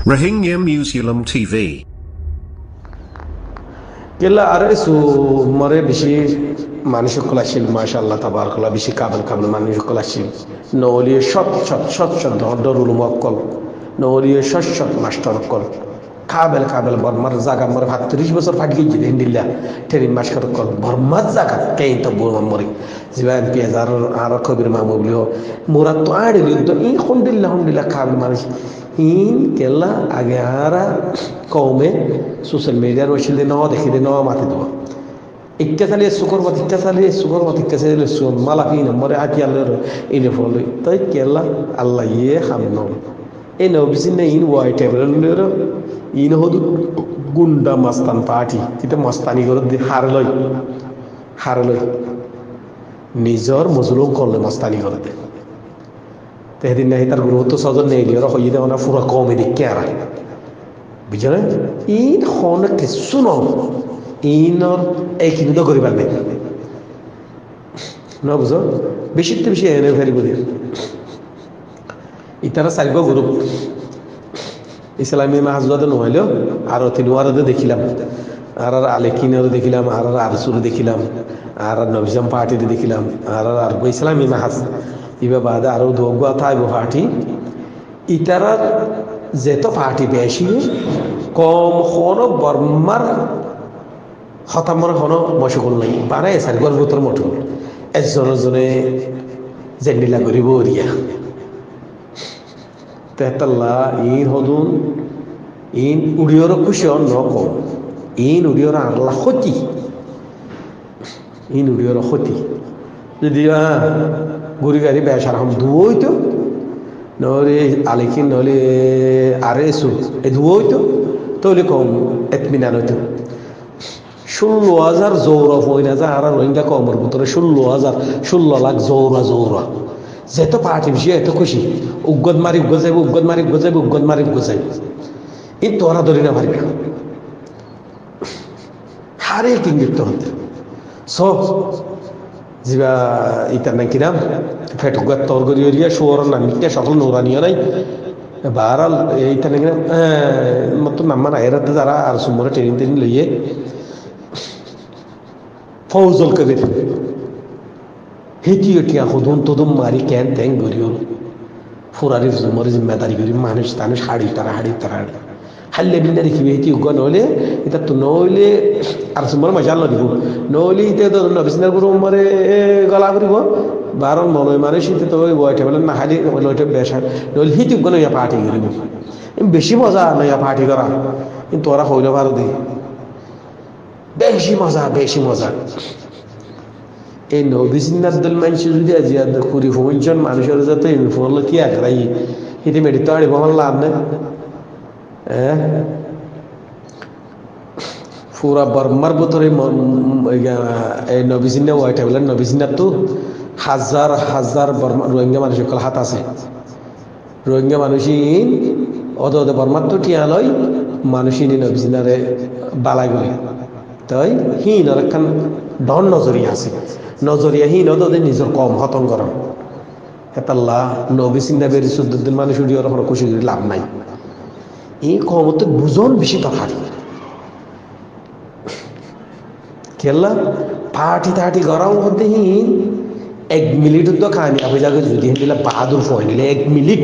Rohingya Museum TV. কেলা আরে সু মরে বেশি মানুষ সকল আসছিল মাশাআল্লাহ তাবারাকাল্লাহ বেশি কাবল মানুষ সকল আসছিল নলিয়ে সৎ দরুল মক্কল নলিয়ে সৎ মাস্টার কল কাবেল বর্মার জায়গা মরে ৩৫ বছর ফাট গিয়ে হিন্দিল্লা ট্রেনিং মাস্টার কল বর্মার জায়গা কেই তো বুড়ো মরে জীবন পেজার আর কবির মামুবলি মোরা তো আড়ে তো ই হন্দিল্লা কাবেল মানুষ ইন কেলা আগে আরা কৌমে সোশ্যাল মিডিয়ার ওইসিলে ন দেখি দে ন মাতি দেবো ইচ্ছা চালিয়ে সুকর মত ইচ্ছা চালিয়ে মালা কি নম্বরে আটি আল্লাহর ইনে ফল তাই কেলা আল্লাহ ইয়ে হাম ন এই নবিসিন না ইন ওয়াই টেবল ইন হদু গুন্ডা মাস্তান পার্টি এটা মস্তানি করে হার লই নিজর মজলুম করলে মস্তানি করে দে তেদিন নাই তার গুরুত্ব সজন নেই ওরা হইয়ে দেওয়া না পুরা কমে দেখে আর বুঝলেন ইন হন কিছু ন ইনর এই কিন্তু করিবার নেই না বুঝো বেশিতে বেশি এনে ফেরি বুঝি ইতারা চারিব গ্রুপ ইসলামী মাহাজুয়াদে নহলেও আর তিনওয়ারদে দেখিলাম আর আলেকিনারও দেখিলাম আর আরসুরে দেখিলাম আর নবিজাম পার্টিতে দেখিলাম আর ইসলামী মাহাজ ইবা বাদে আরো দোগুয়া থাইব পার্টি ইতারা যেত পার্টি বেশি কম হন বর্মার হতামর হন মশগুল নাই বারে সারি গর্ভতর মঠুল একজনে জেন্ডিলা করিব রিয়া তেতাল্লা ইন হদুন ইন উড়িয়র খুশি ন কম ইন উড়িয়র আল্লাহ ক্ষতি ইন উড়িয়র ক্ষতি যদি গুড়ি গাড়ি বেসার হম ধুয়ো হইতো নহলে আলিখিন নহলে আরে এসু এই ধুয়ো হইতো তাহলে কম এতমিনান হইতো ১৬,০০০ জৌরা হই না যা আর রোহিঙ্গা কমর ভিতরে ১৬ লাখ জৌরা যেত পার্টি বেশি এত খুশি উগ্গত মারি উগ্গত যাইব এই তোরা ধরি না পারবি হারে কিংবিত হতে সব যা ইতার নাকি নাম ফেটুগার তরগরিয়া শুয়ার নামিটা সকল নোরানিও নাই বারাল এইটা নাকি নাম মতো নাম্বার এরাতে যারা আর সুমরে ট্রেনিং লইয়ে ফৌজল কবির হেটিয়া হদুন তদুম মারি ক্যান ট্যাং গরিও ফুরারি সুমরে জিম্মেদারি করি মানুষ হাড়ি তারা হাল্লে বিন্দা দেখিবি হেটি উগ্র নহলে এটা তো নহলে আর সুমর মজা দিব নহলে ইতে তো নবিসিনার গুরু মরে গলা করিব বারণ মনে মানুষ ইতে তো ওই বয়টে বলে না হালি লইটে বেশ নহলে হিটি উগ্র নইয়া পার্টি করিব বেশি মজা নইয়া পার্টি করা কিন্তু ওরা হইল ভালো দি বেশি মজা এই নবিসিনার দল মানুষ যদি আজি কুড়ি ২৫ জন মানুষের যাতে ইনফল কি আগ্রাই হিতে মেডি তো আড়িব আমার লাভ নেই পুরা বর্মার ভিতরে এই নবিসিনা ওয়াইটা বলেন নবিসিনা তো হাজার রোহিঙ্গা মানুষের হাত আছে রোহিঙ্গা মানুষই অদে বর্মার তো টিয়া লয় মানুষই নবিসিনারে বালাই বলে তাই হীন একখান ডন নজরিয়া আছে নজরিয়া হীন ওদের নিজের কম হতন করেন হেতাল্লাহ নবিসিনা বেরি ১৪ দিন মানুষ উড়িয়ে ওরা খুশি করে লাভ নাই এই কমতে বুঝন বেশি তফাৎ কেলা পার্টি গরম হতে হি ১ মিনিট তো কামিয়াব হয়ে যাবে যদি দিলে বাহাদুর ফয় নিলে ১ মিনিট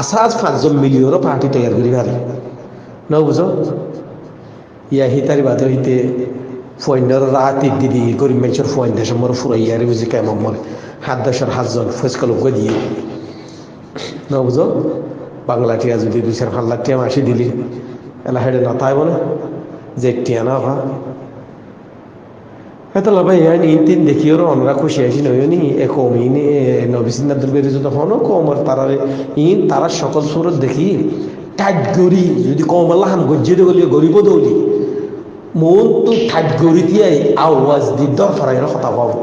আসাজ ৫জন মিলিয়নও পার্টি তৈরি করি পারে ন বুঝো ইয়া হিতারি বাদে হইতে ফয়নের রাত দিদি গরিব মানুষের ফয়ন দেশের মরে ফুরাইয়ারে বুঝি কেমন মরে ৭জন ফসকাল দিয়ে না বুঝো বাংলা টিয়া যদি ২-৫ লাখ টিয়া মাসি দিলি এলা হেডে নতায় বলে যে টিয়া না ভা হয়তো ভাই ইন দেখি ওর অনরা খুশি আসি নয়নি এ কমিনি নবিসিন্দাদের বেরিয়ে যদি হনো কমর তারা সকল সুরত দেখি টাইট গড়ি যদি কম আল্লাহ গজ্জে দে গলিয়ে গরিব দৌলি মন তো টাইট গড়ি দিয়ে আওয়াজ দি দরফারাই কথা পাবো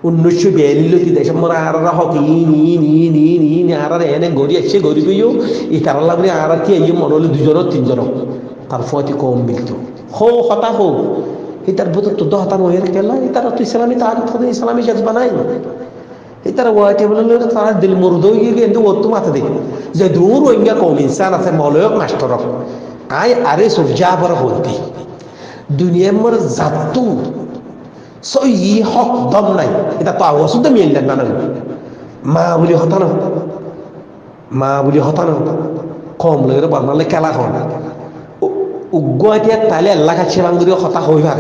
১৯৪২ দেশে মরা আর হক ইন আর এনে গড়ি আসছে গড়ি গইও এই তারা লাগলে আর কি এই মনলে ২-৩ তার ফয়তি কম মিলত হতা এটার ভিতর তো ১০ হতা নয় গেল এটার তো ইসলামী তার ইসলামী জজবা নাই এই তারা ওয়াই টেবল তারা দিল মুরদ হয়ে গিয়ে কিন্তু ওর মাথা দেখি যে দূর রোহিঙ্গা কম ইনসান আছে মলয়ক মাস্টরক আই আরে সবজা বড় বলতি দুনিয়ার মোর জাতু সই হক দম নাই এটা তো আওয়াজটা মিল না না মা বলি হতানো কম লাগে বানালে খেলা হন উগ্গুয়াটিয়া তাইলে আল্লাহ কাছে বাঙ্গুরি হতা হই ভাগ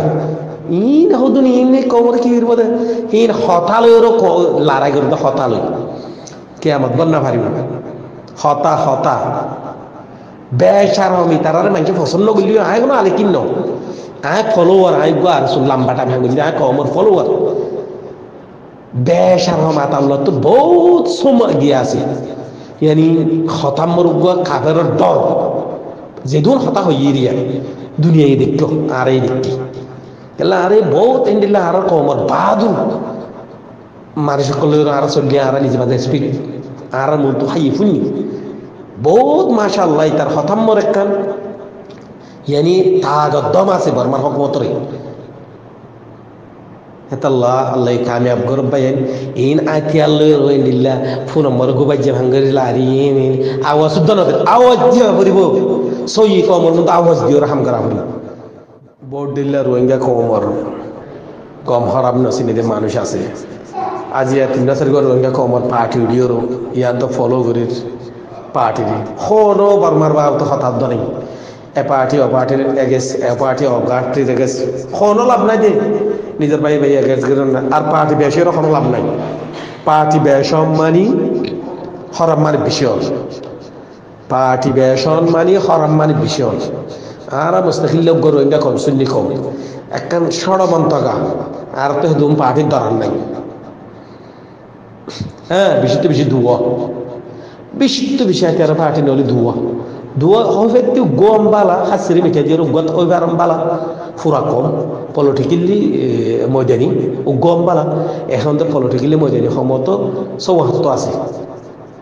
ইন হদুন ইন কমর কি হইব দে ইন হতালয়র লড়াই করব হতালয় কিয়ামত বন্না পারিব হতা বেশার হমি তারারে মানুষ পছন্দ করলি আয় কোনো আলে কিন্ন আয় ফলোয়ার আয় গো আর লাম্বাটা ভাঙি আয় কমর ফলোয়ার বেশার হম আতাল্লাহ তো বহুত সময় গিয়ে আছে ইয়ানি হতাম্মর উগ্গুয়া কাফের ডর যেদুন হতা হইয়ে রিয়া দুনিয়ায় দেখতো আর এই দেখি এলা আরে বহুত এন্ডিলা আর কমর বাদু মানুষ সকলের আর চলিয়া আর নিজে বাদে স্পিক আর মন তো হাই ফুনি বহুত মাশাআল্লাহ তার হতাম্মর একখান ইয়ানি তাগদ্দম আছে বর্মার হকমতরে হেতাল্লাহ আল্লাহ কামিয়াব গরব বাইন ইন আতি আল্লাহ রইলিল্লা ফোন নম্বর গোবাই যে ভাঙ্গরি লারি আওয়াজ শুদ্ধ না আওয়াজ দিয়া পড়িব সই কমর মতো আওয়াজ দিও রাহাম করা হল বোর্ড দিল্লা রোহিঙ্গা কমর কম হরাম নসিনিতে মানুষ আছে আজি তিন চারি রোহিঙ্গা কমর পার্টি ভিডিওর ইয়ান তো ফলো করির পার্টি হনো বর্মার বাব তো হঠাৎ নেই এ পার্টি ও পার্টির এগেস এ পার্টি ও গার্টির এগেস হনো লাভ নাই দে নিজের ভাই ভাই এগেস করেন না আর পার্টি বেশি কোনো লাভ নাই পার্টি বেসম্মানি হরাম মানে বিষয় পার্টি বেসম্মানি হরাম মানে বিষয় আর মুস্তাকিল রোহিঙ্গা কম সুন্নি কম একখান ষড়মন্তগা আর তো দুম পার্টির দরার নাই হ্যাঁ বেশিতে বেশি ধুয়া বেশিতে বেশি আর পার্টি নলে ধুয়া হবে গম বালা হাসিরি মিঠে দিয়ে গত ওই বারম বালা ফুরা কম পলিটিক্যালি ময়দানি ও গম বালা এখন তো পলিটিক্যালি ময়দানি সমত সৌহাত্ত আছে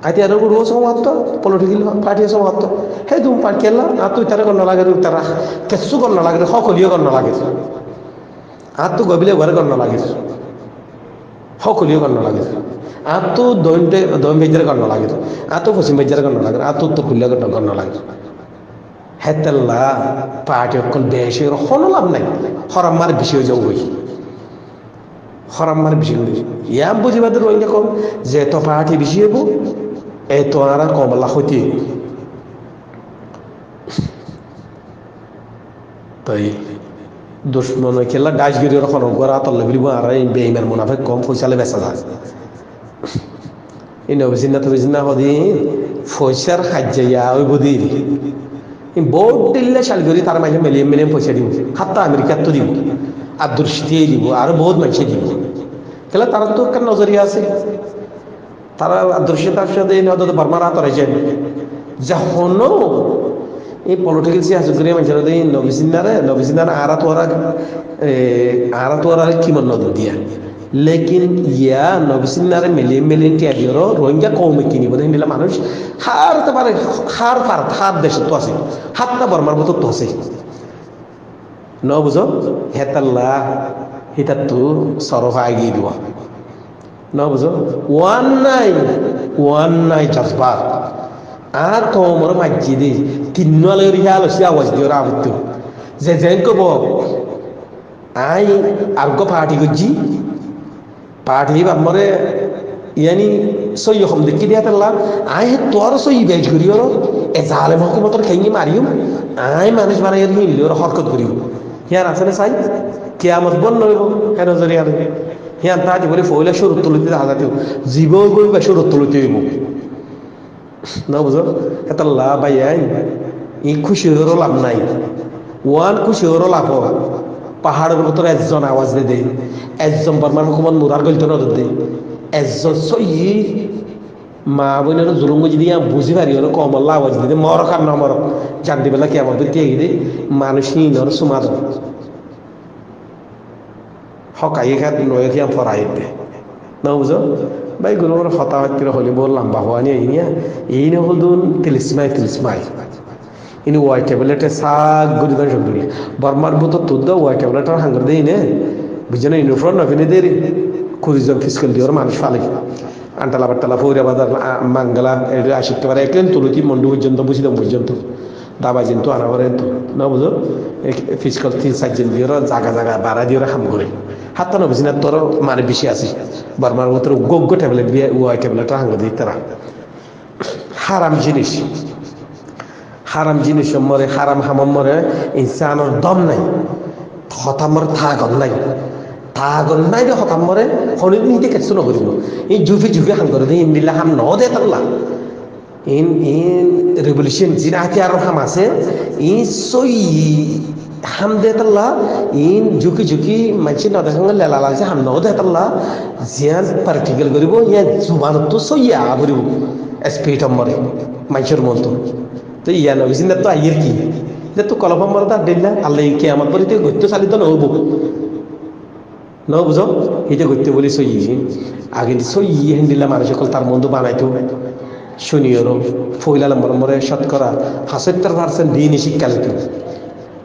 আইতে আর গুরু সৌহাত্ত পলিটিক্যালি পার্টি সৌহাত্ত হে তুমি পার্টি কেলা আর তুই তারা কর নালাগে তারা কেঁচু কর নালাগে সকলিও কর নালাগে আর তো গবিলে ঘরে কর নালাগে সকলিও কর নালাগে আর তো দম বেজারে কর নালাগে আর তো পশ্চিম বেজারে কর নালাগে আর তো উত্তর খুললে কর নালাগে হেতাল্লা পার্টি অকল বেশি কোনো লাভ নাই হরাম মার বেশি হয়ে যাও বই হরাম মার বেশি ইয়াম বুঝিবাদের রোহিঙ্গা কম যে তো পার্টি বেশি হবো এত আর কমলা হইতে তাই দুশ্মন খেলা ডাইসগিরি রকম গড়া তল্লে বলিব আর বেইমের মুনাফে কম পয়সালে বেচা যায় এই নবীনা তো বিনা হদিন পয়সার খাজ্জাইয়া ওই বদির বোর্ড দিলে শালগরি তার মাঝে মিলিয়ন মিলিয়ন পয়সা দিব হাত্তা আমেরিকার তো দিব আর দুর্শিতিয়ে দিব আরো বহুত মানুষে দিব খেলা তারা তো একটা নজরিয়া আছে তারা দুর্শিতার সাথে বর্মার হাত রয়েছেন যখনও এই পলিটিক্যাল সিয়াসুগ্রি মানুষের নবীজিনারে আরা তোরা কি মন নজর দিয়া লেকিন ইয়া নবীজিনারে মিলিয়ন টিয়া দিও রোহিঙ্গা কমে কিনিব দিলা মানুষ হারতে পারে হার দেশে তো আছে হাতটা বর্মার মতো তো আছে ন বুঝো হেতাল্লা হিতার তো সরফা এগিয়ে দিব ন বুঝো ওয়ান নাই জজবার আর কমর মাঝি দি তিনলে রিহাল আওয়াজ দিও আবদ্ধ যে যেন কব আই আর্গ পার্টি করছি পার্টি বামরে ইয়ানি সই হম দেখি দিয়া তাল্লা আই তোর সই বেজ করিও এ জালেম হকুমতর খেঙ্গি মারিও আই মানুষ বানাই হিলিও হরকত করিও হিয়ার আছে না চাই কিয়ামত বন নইব হেন জরিয়া হিয়ান তাহাতি বলে ফইলে সরুত তুলিতে হাজাতেও জীব গই বা সরুত তুলিতে হইব না বুঝো হেতাল্লা বাই আই ই খুশি হরো লাভ নাই ওয়ান খুশি হরো লাভ পাহাড়ের ভিতরে একজন আওয়াজ দে একজন বর্মার হুকুমত মুরার গলিত নজর দে একজন সই মা বোনের জুলুঙ্গ যদি বুঝি পারি হলো কমল্লা আওয়াজ দিতে মরক আর না মরক জানতে বেলা কি আমার দিয়ে দে মানুষই নর সুমাদ হকাই খাত নয় কি ফরাই দে না বুঝো ভাই গুলো হতা হত্তির হলি বললাম বাহওয়ানি এই না হলুন তিলিসমাই ইনি ওয়াই ট্যাবলেটে শাক গুড়ি ধরে সব ধরি বর্মার বুতো তুদ ওয়াই ট্যাবলেটার হাঙ্গর দেই নে বুঝে না ইউনিফর্ম নভিনে দেরি 20 জন ফিজিক্যাল দিওর মানুষ ফালে আন্টালা বাট্টালা ফৌরা বাজার মাঙ্গালা এটা আসিতে পারে একলেন তুলতি মন্ডু পর্যন্ত বুঝিলাম পর্যন্ত দাবাই কিন্তু আনা করে না বুঝো ফিজিক্যাল 3-4 জন দিয়ে জায়গা জায়গা বাড়া দিয়ে খাম করে হাত না বুঝি না তোর মানে বেশি আছে বর্মার মতো গোগ্য ট্যাবলেট দিয়ে ওয়াই ট্যাবলেট হাঙ্গ দিই তারা হারাম জিনিস মরে হারাম হামাম মরে ইনসানোর দম নাই হতামর থাগন নাই রে হতাম মরে হনি নিতে কেছো নকরিব এই জুফি হাং করে ইন দিলা হাম ন দে তাল্লা ইন রেভলিউশন জিনা হাতিয়ার হাম আছে ই সই হাম দে তাল্লা ইন ঝুকি মানসি ন দেখাং লেলা লাগছে হাম ন দে তাল্লা জিয়ান পার্টিকেল করিব ইয়া জুবান তো সইয়া করিব স্পিড মরে মাইসের মতো তো ইয়া নবিসিন তো আইয়ের কি তো কলফম মরে তার দিল্লা আল্লাহ কে আমার পরে তুই গত্য চালিত নহব ন বুঝো এটা করতে বলি সই আগে সই হেন্দিলা মানুষ সকল তার মন্দ বানাইতো শুনিও ফইলা নম্বর মরে শতকরা 75% দিনই শিক্ষা লিত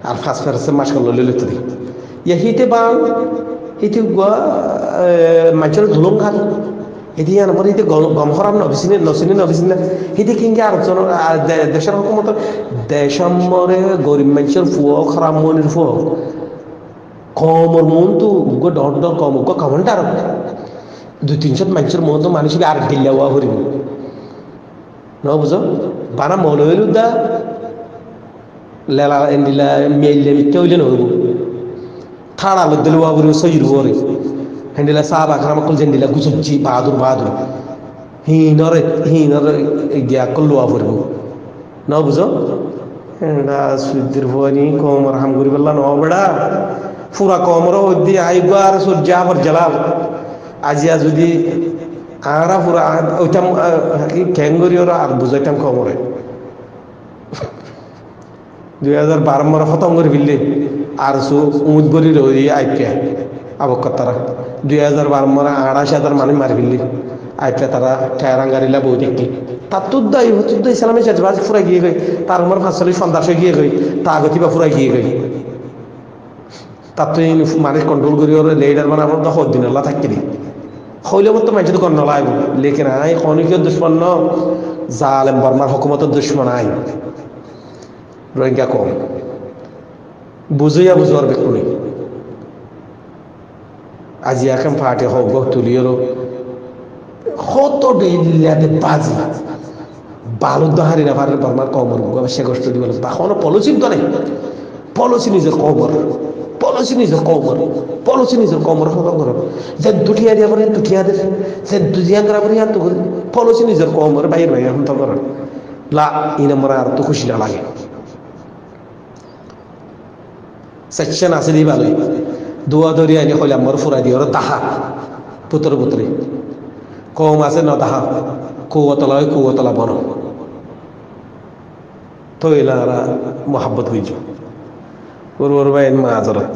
আর 5% মাস করলো লিত ইয়া হিতে বান হিতে মানুষের ধুলং খান এদি আমার হিতে গম হরাম নবিসিনে হিতে কিংকে আরেকজন দেশের হকুমত দেশমরে গরিব মানুষের ফুয়ো খারাপ মনের ফুয়ো কমর মন তো ডর কম কমনটার 200-300 মানুষের মন তো মানুষ আর দিল্লা ওয়া করিব ন বুঝো বানা মন হইল দা লেলা এন্ডিলা মেইলে মিটে নহব থাড়া লদ্দল ওয়া করিব সইর ওরে হেন্ডিলা সাহাবা খারাম কল জেন্ডিলা গুজজি বাহাদুর হিনর গিয়া কল ওয়া করিব ন বুঝো এন্ডা সুদ্দির ভনি কমর হাম করি বললা ন বড়া পুরা কমর দি আইবা আর সূর্যা ভর জ্বালাল আজিয়া যদি আরা পুরা ওইটাম ক্যাঙ্গরিওর আর বুঝাইতাম কমরে 2012 মরে খতম করে ফেললে আর উমুদ বরি রই আইপিয়া আবক্কর তারা 2012 মরে 28,000 মানুষ মারি ফেললে আইপিয়া তারা ঠেরাঙ্গারিলা বই দেখি তার তুদ্দাই ইসলামী চেজবাজ ফুরা গিয়ে গই তার উমর 5 সন্ত্রাস গিয়ে গই তা আগতি বা ফুরা গিয়ে গই তার তো মানুষ কন্ট্রোল করি ওর লিডার বানাবো তো দিন আল্লাহ থাকি দি হইলে মতো মানুষ তো গণ্য লাগবে লেকিন আই খনিকীয় দুশ্মন ন জালেম বর্মার হকুমতের দুশ্মন আই রোহিঙ্গা কম বুঝার বেকুনি আজি এখন ফাটে হোক তুলিয়েরও কত ডেলিয়াতে বাজি বালুর দহারি না পারে বর্মার কমর সে কষ্ট দিব কোনো পলিসি তো নেই পলিসি নিজের কমর পলিসি নিজের কমর খতম করো যে দুটিয়া দিয়া পরে দুটিয়া দে যে দুজিয়া করা পরে আর তো পলিসি নিজের কমর বাইরে এখন তো করো লা ইন আমরা আর তো খুশি না লাগে সেকশন আছে দি ভালোই দোয়া দরি আনি হইলে আমার ফুরা দিয়ে ওরা তাহা পুতরে কম আছে ন তাহা কুয়াতলা বন তো এলা মহাব্বত হইজ ওর ভাই মা আজরত